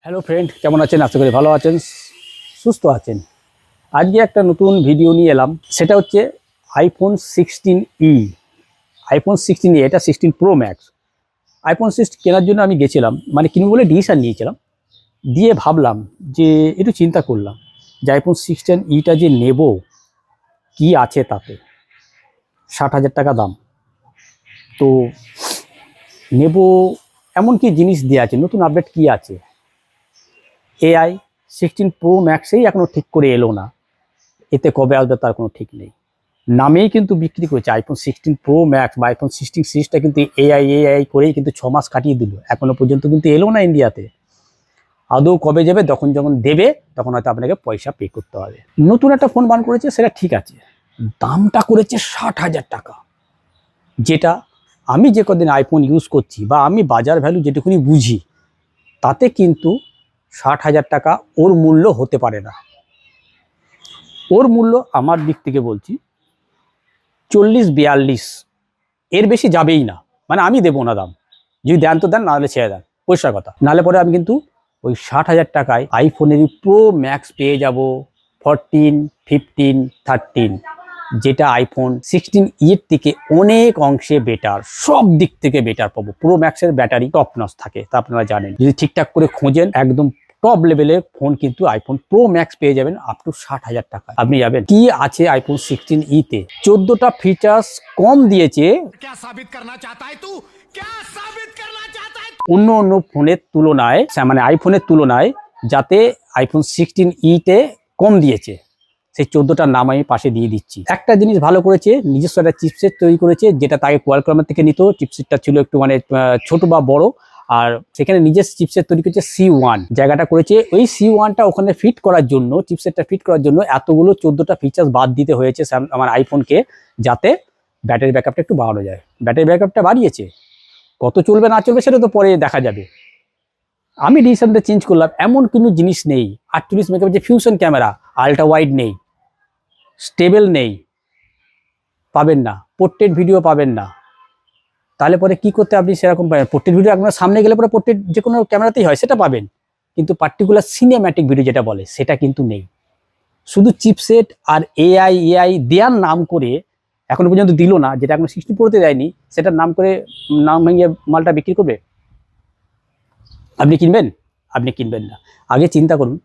Hello friend, কেমন আছেন? আশা করি ভালো আছেন, সুস্থ আছেন। আজকে একটা নতুন ভিডিও নিয়ে এলাম। সেটা হচ্ছে আইফোন 16E। আইফোন 16E, এটা 16 প্রো ম্যাক্স। আইফোন 6 কেনার জন্য আমি গেছিলাম, মানে কিনবো বলে ডিসিশন নিয়েছিলাম। দিয়ে ভাবলাম যে একটু চিন্তা করলাম যে আইফোন 16Eটা যে নেব, কি আছে তাতে। 60,000 টাকা দাম। তো নেব, এমন কি জিনিস দেওয়া আছে, নতুন আপডেট কি আছে। এআই 16 প্রো ম্যাক্সেই এখনও ঠিক করে এলো না, এতে কবে আসবে তার কোনো ঠিক নেই। নামেই কিন্তু বিক্রি করেছে আইফোন 16 প্রো ম্যাক্স বা আইফোন 16 সিরিজটা, কিন্তু এআই করেই কিন্তু 6 মাস কাটিয়ে দিল, এখনো পর্যন্ত কিন্তু এলো না ইন্ডিয়াতে। আদৌ কবে যাবে? যখন দেবে তখন হয়তো আপনাকে পয়সা পে করতে হবে। নতুন একটা ফোন বার করেছে, সেটা ঠিক আছে, দামটা করেছে 60,000 টাকা। যেটা আমি যে কদিন আইফোন ইউজ করছি বা আমি বাজার ভ্যালু যেটুকুনি বুঝি, তাতে কিন্তু 60,000 টাকা ওর মূল্য হতে পারে না। ওর মূল্য আমার দিক থেকে বলছি 40-42, এর বেশি যাবেই না। মানে আমি দেবো না দাম, যদি দেন তো দেন, নাহলে ছেড়ে দেন, পরিষ্কার কথা। নাহলে পরে আমি কিন্তু ওই 60,000 টাকায় আইফোনেরই প্রো ম্যাক্স পেয়ে যাব, 14, 15, 13, যেটা আইফোন 16E এর থেকে অনেক অংশে বেটার, সব দিক থেকে বেটার পাবো। প্রো ম্যাক্সের ব্যাটারি টপ নচ থাকে, তা আপনারা জানেন। যদি ঠিকঠাক করে খোঁজেন, একদম টপ লেভেলের ফোন কিন্তু আইফোন প্রো ম্যাক্স পেয়ে যাবেন আপ টু 60,000 টাকা। আপনি যাবেন কি আছে আইফোন 16E তে? 14টা ফিচার্স কম দিয়েছে অন্য ফোনের তুলনায়, মানে আইফোনের তুলনায়, যাতে আইফোন 16E তে কম দিয়েছে। সেই 14টার নাম আমি পাশে দিয়ে দিচ্ছি। একটা জিনিস ভালো করেছে, নিজস্ব একটা চিপসেট তৈরি করেছে, যেটা তাকে কোয়ালকমের থেকে নিত। চিপসেটটা ছিল একটু মানে ছোট বা বড়, আর সেখানে নিজস্ব চিপসেট তৈরি করেছে C1 জায়গাটা করেছে। ওই C1টা ওখানে ফিট করার জন্য, চিপসেটটা ফিট করার জন্য এতগুলো 14টা ফিচার্স বাদ দিতে হয়েছে আমার আইফোনকে, যাতে ব্যাটারি ব্যাকআপটা একটু বাড়ানো যায়। ব্যাটারি ব্যাকআপটা বাড়িয়েছে, কত চলবে না চলবে সেটা তো পরে দেখা যাবে। আমি ডিসিশনটা চেঞ্জ করলাম, এমন কোনো জিনিস নেই। 48 মেগাপিক্সেল যে ফিউশন ক্যামেরা, আলট্রা ওয়াইড নেই, স্টেবল নেই, পাবেন না। পোর্ট্রেট ভিডিও পাবেন না। তাহলে পরে কি করতে আপনি সেরকম পাবেন? পোর্ট্রেট ভিডিও আপনার সামনে গেলে পরে পোর্ট্রেট যে কোনো ক্যামেরাতেই হয়, সেটা পাবেন, কিন্তু পার্টিকুলার সিনেম্যাটিক ভিডিও যেটা বলে, সেটা কিন্তু নেই। শুধু চিপসেট আর এআই দেওয়ার নাম করে এখনো পর্যন্ত দিল না, যেটা এখন 60 প্রোতে দেয়নি, সেটার নাম করে নাম ভেঙে মালটা বিক্রি করবে। আপনি কিনবেন? আপনি কিনবেন না। আগে চিন্তা করুন,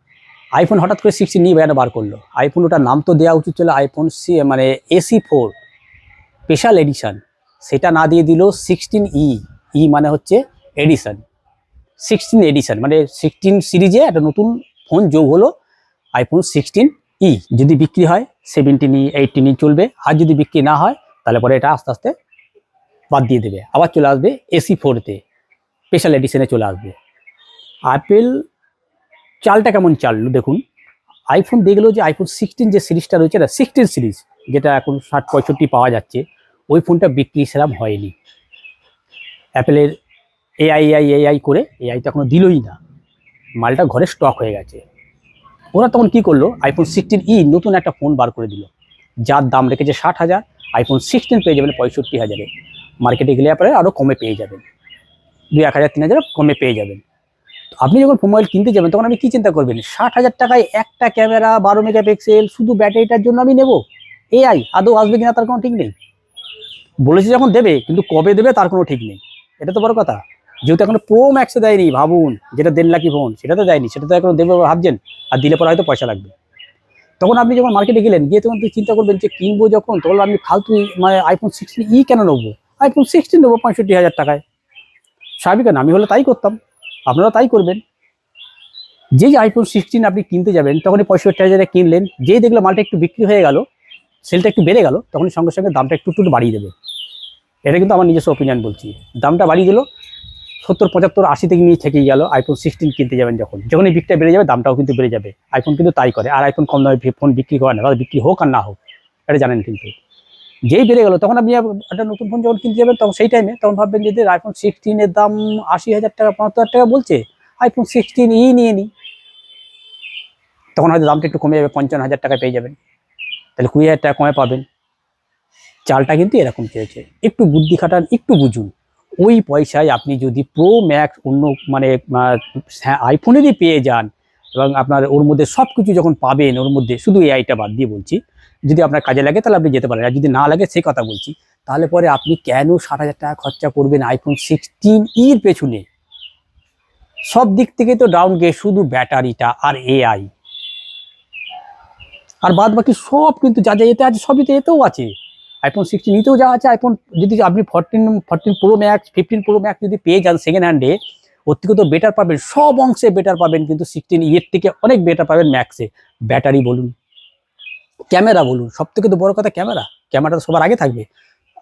আইফোন হঠাৎ করে 16 নিয়ে বার করলো, আইফোন ওটার নাম তো দেওয়া উচিত ছিল আইফোন মানে AC4 স্পেশাল এডিশন। সেটা না দিয়ে দিল 16E। মানে হচ্ছে এডিশন, 16 এডিশন, মানে 16 সিরিজে একটা নতুন ফোন যোগ হলো, আইফোন 16E। যদি বিক্রি হয় 17E 18E চলবে, আর যদি বিক্রি না হয় তাহলে পরে এটা আস্তে আস্তে বাদ দিয়ে দেবে, আবার চলে আসবে AC4তে, স্পেশাল এডিশনে চলে আসবে। অ্যাপেল চালটা কেমন চাললো দেখুন। আইফোন দেখলো যে আইফোন 16 যে সিরিজটা রয়েছে, না 16 সিরিজ, যেটা এখন 60-65 পাওয়া যাচ্ছে, ওই ফোনটা বিক্রি সেরকম হয়নি। অ্যাপেলের এআই করে এআই তো এখনো দিলই না, মালটা ঘরে স্টক হয়ে গেছে। ওরা তখন কি করলো, আইফোন 16E নতুন একটা ফোন বার করে দিল, যার দাম রেখেছে 60,000। আইফোন 16 পেয়ে যাবেন 65,000-এ। মার্কেটে গেলে আপনারা আরও কমে পেয়ে যাবেন, 2-1,000-3,000 কমে পেয়ে যাবেন। আপনি যখন মোবাইল কিনতে যাবেন, তখন আপনি কি চিন্তা করবেন? 60,000 টাকায় একটা ক্যামেরা, 12 মেগাপিক্সেল, শুধু ব্যাটারিটার জন্য আমি নেব? এআই আদৌ আসবে কিনা তার কোনো ঠিক নেই। বলেছে যখন দেবে, কিন্তু কবে দেবে তার কোনো ঠিক নেই। এটা তো বড় কথা। যেহেতু এখনো প্রো ম্যাক্সে দেয়নি, ভাবুন, যেটা 1.5 লাখি ফোন, সেটা তো দেয়নি, সেটা তো এখনো দেবে ভাবছেন। আর দিলে পরে হয়তো পয়সা লাগবে। তখন আপনি যখন মার্কেটে গেলেন, গিয়ে তখন তুই চিন্তা করবেন যে কিনবো যখন, তখন আমি ফালতু মানে আইফোন 16E কেন নেবো? আইফোন 16 নেবো 65,000 টাকায়। স্বাভাবিক না? আমি হলে তাই করতাম, আপনারা তাই করবেন। যেই আইফোন 16 আপনি কিনতে যাবেন, তখনই 65,000-এ কিনলেন, যেই দেখলো মালটা একটু বিক্রি হয়ে গেল, সেলটা একটু বেড়ে গেল, তখনই সঙ্গে সঙ্গে দামটা একটু বাড়িয়ে দেবে। এটা কিন্তু আমার নিজস্ব ওপিনিয়ন বলছি। দামটা বাড়িয়ে দিল 70, 75, 80 থেকে নিয়ে থেকেই গেল। আইফোন 16 কিনতে যাবেন যখনই বিকটা বেড়ে যাবে, দামটাও কিন্তু বেড়ে যাবে। আইফোন কিন্তু তাই করে। আর আইফোন কম দামে ফোন বিক্রি করে না, তাহলে বিক্রি হোক আর না হোক, এটা জানেন। কিন্তু যেই বেড়ে গেল, তখন আপনি একটা নতুন ফোন যখন কিনতে যাবেন, তখন সেই টাইমে তখন ভাববেন যে আইফোন 16-এর দাম 80,000 টাকা, 75,000 টাকা বলছে, আইফোন 16E নিয়ে নিই। তখন হয়তো দামটা একটু কমে যাবে, 55,000 টাকায় পেয়ে যাবেন, তাহলে 20,000 টাকা কমে পাবেন। চালটা কিন্তু এরকম চেয়েছে। একটু বুদ্ধি খাটান, একটু বুঝুন। ওই পয়সায় আপনি যদি প্রো ম্যাক্স অন্য মানে আইফোনেরই পেয়ে যান এবং আপনার ওর মধ্যে সব কিছু যখন পাবেন, ওর মধ্যে শুধু এআইটা বাদ দিয়ে বলছি, যদি আপনার কাজে লাগে তাহলে আপনি যেতে পারেন, আর যদি না লাগে সেই কথা বলছি, তাহলে পরে আপনি কেন 60,000 টাকা খরচা করবেন আইফোন 16 পেছনে? সব দিক থেকে তো ডাউন গেট, শুধু ব্যাটারিটা আর এআই, আর বাদ বাকি সব কিন্তু যা যা এতে আছে সবই তো এতেও আছে। আইফোন 16 নিতেও যা আছে, আইফোন যদি আপনি 14 প্রো ম্যাক্স 15 প্রো ম্যাক্স যদি পেয়ে যান সেকেন্ড হ্যান্ডে, ওর থেকে তো বেটার পাবেন, সব অংশে বেটার পাবেন, কিন্তু 16 এর থেকে অনেক বেটার পাবেন ম্যাক্সে। ব্যাটারি বলুন, ক্যামেরা বলুন, সব থেকে তো বড় কথা ক্যামেরাটা সবার আগে থাকবে,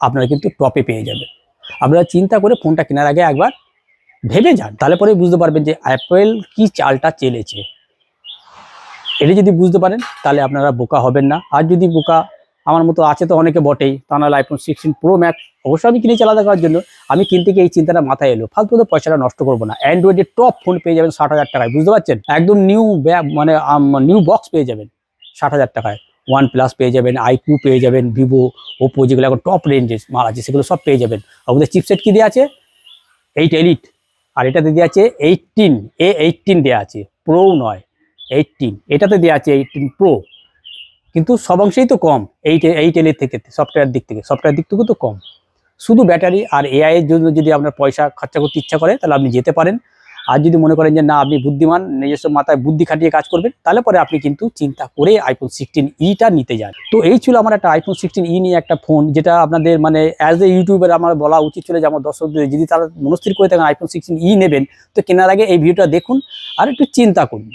আপনারা কিন্তু টপে পেয়ে যাবেন। আপনারা চিন্তা করে ফোনটা কেনার আগে একবার ভেবে যান, তাহলে পরে বুঝতে পারবেন যে অ্যাপেল কি চালটা চেলেছে। এটা যদি বুঝতে পারেন তাহলে আপনারা বোকা হবেন না। আর যদি বোকা আমার মতো আছে তো অনেকে বটেই, তা নাহলে আইফোন 16 প্রো ম্যাক্স অবশ্যই আমি কিনেছি আলাদা করার জন্য। আমি কিনতে গিয়ে এই চিন্তাটা মাথায় এলো, ফালতু তো পয়সাটা নষ্ট করবো না, অ্যান্ড্রয়েডের টপ ফোন পেয়ে যাবেন 60,000 টাকায়, বুঝতে পারছেন? একদম নিউ মানে নিউ বক্স পেয়ে যাবেন 60,000 টাকায়। OnePlus পেয়ে যাবেন, iQOO পেয়ে যাবেন, ভিভো, ওপো, যেগুলো এখন টপ রেঞ্জে মাল আছে সেগুলো সব পেয়ে যাবেন। আমাদের চিপসেট কি দেওয়া আছে? 8 এলিট, আর এটাতে দেওয়া আছে 18 দেওয়া আছে, প্রো নয় 18, এটাতে দেওয়া আছে 18 প্রো, কিন্তু সব অংশেই তো কম। 8 এলিট থেকে সফটওয়্যার দিক থেকে তো কম। শুধু ব্যাটারি আর এআই এর জন্য যদি আপনার পয়সা খরচা করতে ইচ্ছা করে তাহলে আপনি যেতে পারেন। আর যদি মনে করেন যে না আপনি বুদ্ধিমান, নিজস্ব মাথায় বুদ্ধি খাটিয়ে কাজ করবেন, তাহলে পরে আপনি কিন্তু চিন্তা করে আইফোন 16টা নিতে যান। তো এই ছিল আমার একটা আইফোন 16 নিয়ে একটা ফোন, যেটা আপনাদের মানে অ্যাজ এ ইউটিউবার আমার বলা উচিত ছিল যে আমার দর্শকদের যদি তারা মনস্থির করে থাকেন আইফোন 16 নেবেন, তো কেনার আগে এই ভিডিওটা দেখুন আর একটু চিন্তা করুন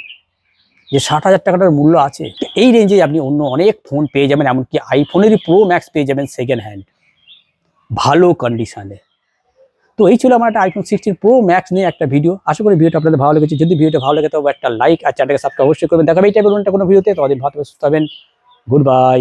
যে 60,000 টাকাটার মূল্য আছে। এই রেঞ্জে আপনি অন্য অনেক ফোন পেয়ে যাবেন, এমনকি আইফোনেরই প্রো ম্যাক্স পেয়ে যাবেন সেকেন্ড হ্যান্ড, ভালো কন্ডিশনে। তো এই ছিল আমার একটা আইফোন 16 প্রো ম্যাক্স নিয়ে একটা ভিডিও। আশা করি ভিডিওটা আপনাদের ভালো লেগেছে। যদি ভিডিওটা ভালো লাগে তবে একটা লাইক আর চ্যানেলকে সাবস্ক্রাইব অবশ্যই করবেন। দেখাবে এই টাইপের অন্য কোনো ভিডিওতে, ততদিন ভালো থাকবেন, সুস্থ থাকবেন। Good bye.